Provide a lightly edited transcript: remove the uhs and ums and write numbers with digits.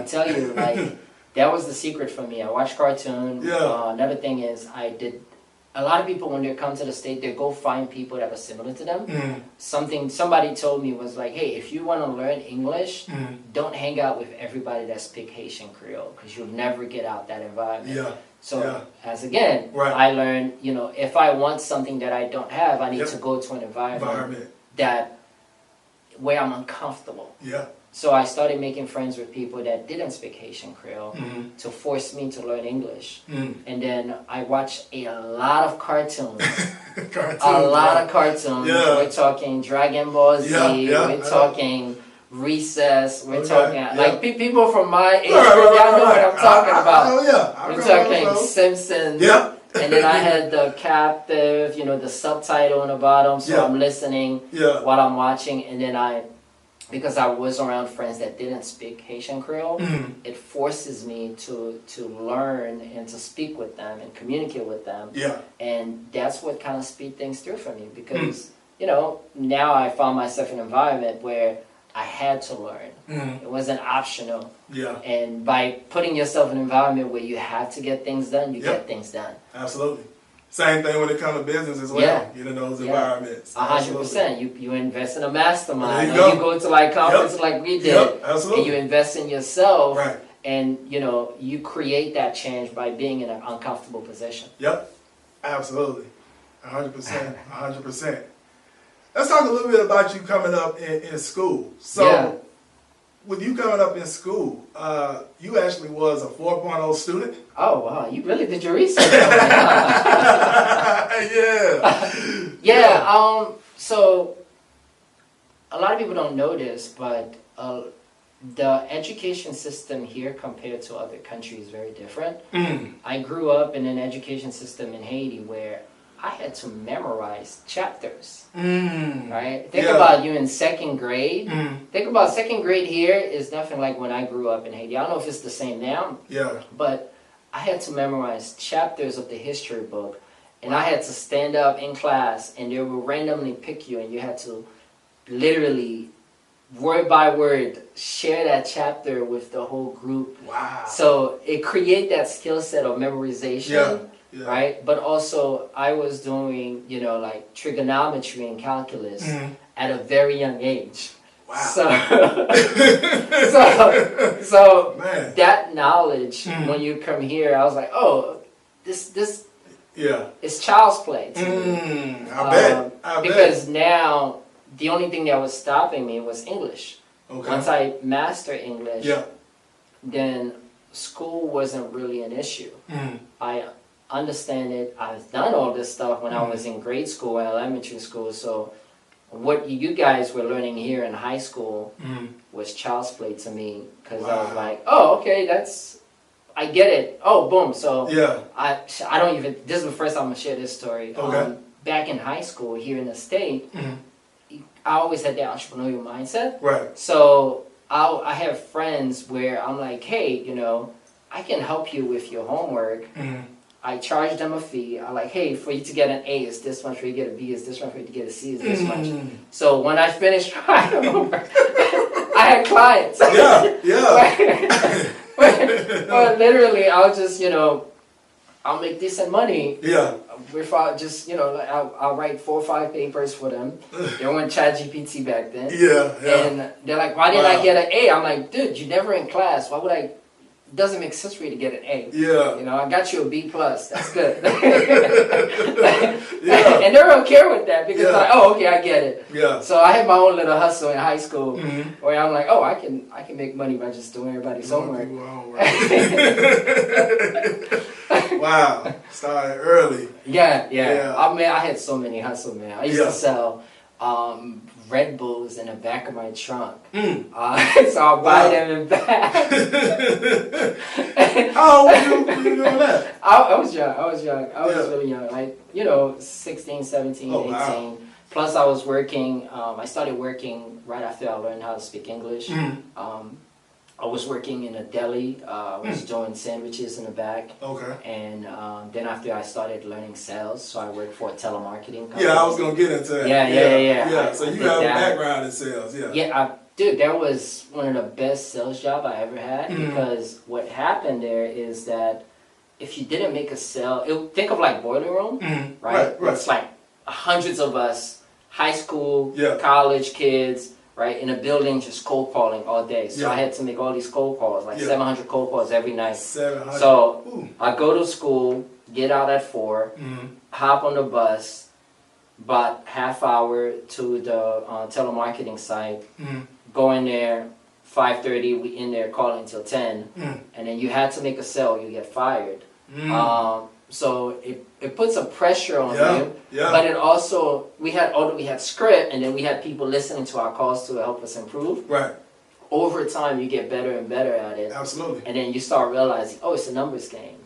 tell you, like, that was the secret for me. I watched cartoon. Yeah. Another thing is, a lot of people, when they come to the state, they go find people that are similar to them. Somebody told me was like, hey, if you want to learn English, don't hang out with everybody that speak Haitian Creole, because you'll never get out that environment. Yeah. So, as again, Right. I learned, if I want something that I don't have, I need to go to an environment that where I'm uncomfortable. Yeah. So I started making friends with people that didn't speak Haitian Creole to force me to learn English. And then I watched a lot of cartoons. A lot of cartoons. Yeah. We're talking Dragon Ball Z. We're talking Recess. We're talking like people from my age. Y'all know what I'm talking about. Oh yeah. We're talking Simpsons. Yeah. And then I had the captive, the subtitle on the bottom, so I'm listening while I'm watching. And then because I was around friends that didn't speak Haitian Creole, it forces me to learn and to speak with them and communicate with them. Yeah. And that's what kind of speed things through for me, because, now I found myself in an environment where I had to learn. It wasn't optional. Yeah. And by putting yourself in an environment where you have to get things done, you get things done. Absolutely. Same thing when it comes to business as well. Yeah. Get in those environments. 100%. You invest in a mastermind. There You go to like conferences like we did. Absolutely. And you invest in yourself. Right. And you create that change by being in an uncomfortable position. Yep. Absolutely. 100%. 100%. Let's talk a little bit about you coming up in school. So, with you coming up in school, you actually was a 4.0 student. Oh, wow. You really did your research. So, a lot of people don't know this, but the education system here compared to other countries is very different. I grew up in an education system in Haiti where I had to memorize chapters, right? Think about you in second grade. Think about second grade here is nothing like when I grew up in Haiti. I don't know if it's the same now, but I had to memorize chapters of the history book, and I had to stand up in class, and they would randomly pick you, and you had to literally, word by word, share that chapter with the whole group. Wow. So it created that skill set of memorization. Right, but also I was doing, like trigonometry and calculus at a very young age. Wow. So Man. that knowledge, when you come here, I was like, oh, this is child's play to me. I bet. Because now the only thing that was stopping me was English. Okay. Once I mastered English, then school wasn't really an issue. I understand it. I've done all this stuff when I was in grade school and elementary school. So what you guys were learning here in high school was child's play to me, because I was like, oh, okay, I get it. Oh, boom. So I don't even, this is the first time I'm going to share this story. Okay. Back in high school here in the state, I always had that entrepreneurial mindset. Right. So I have friends where I'm like, hey, I can help you with your homework. I charge them a fee. I'm like, hey, for you to get an A is this much, for you to get a B is this much, for you to get a C is this much. So when I finished trying them over, I had clients. But literally, I'll just, I'll make decent money. Without just, I'll write 4 or 5 papers for them. They weren't ChatGPT back then. And they're like, why didn't I get an A? I'm like, dude, you're never in class. Why would I? It doesn't make sense for you to get an A. I got you a B+. That's good. And they're okay with that, because like, oh, okay, I get it. So I had my own little hustle in high school where I'm like, oh, I can make money by just doing everybody's homework. Wow. Started early. I mean, I had so many hustles, man. I used to sell Red Bulls in the back of my trunk. So I'll buy them in back. How old were you doing that? I was young. I was really young. Like, 16, 17, 18. Wow. Plus I was working, I started working right after I learned how to speak English. I was working in a deli. I was doing sandwiches in the back. Okay. And then after I started learning sales, so I worked for a telemarketing company. Yeah, I was gonna get into that. Yeah. So you have a background in sales. Dude, that was one of the best sales job I ever had because what happened there is that if you didn't make a sale, think of like Boiler Room, right? It's like hundreds of us, high school, college kids, right, in a building just cold calling all day. So I had to make all these cold calls, like 700 cold calls every night. 700. So I go to school, get out at 4, hop on the bus, about half hour to the telemarketing site, go in there, 5:30, we in there calling until 10, and then you had to make a sale, you get fired. So it puts a pressure on you, but it also, we had script, and then we had people listening to our calls to help us improve. Right. Over time, you get better and better at it. Absolutely. And then you start realizing, oh, it's a numbers game.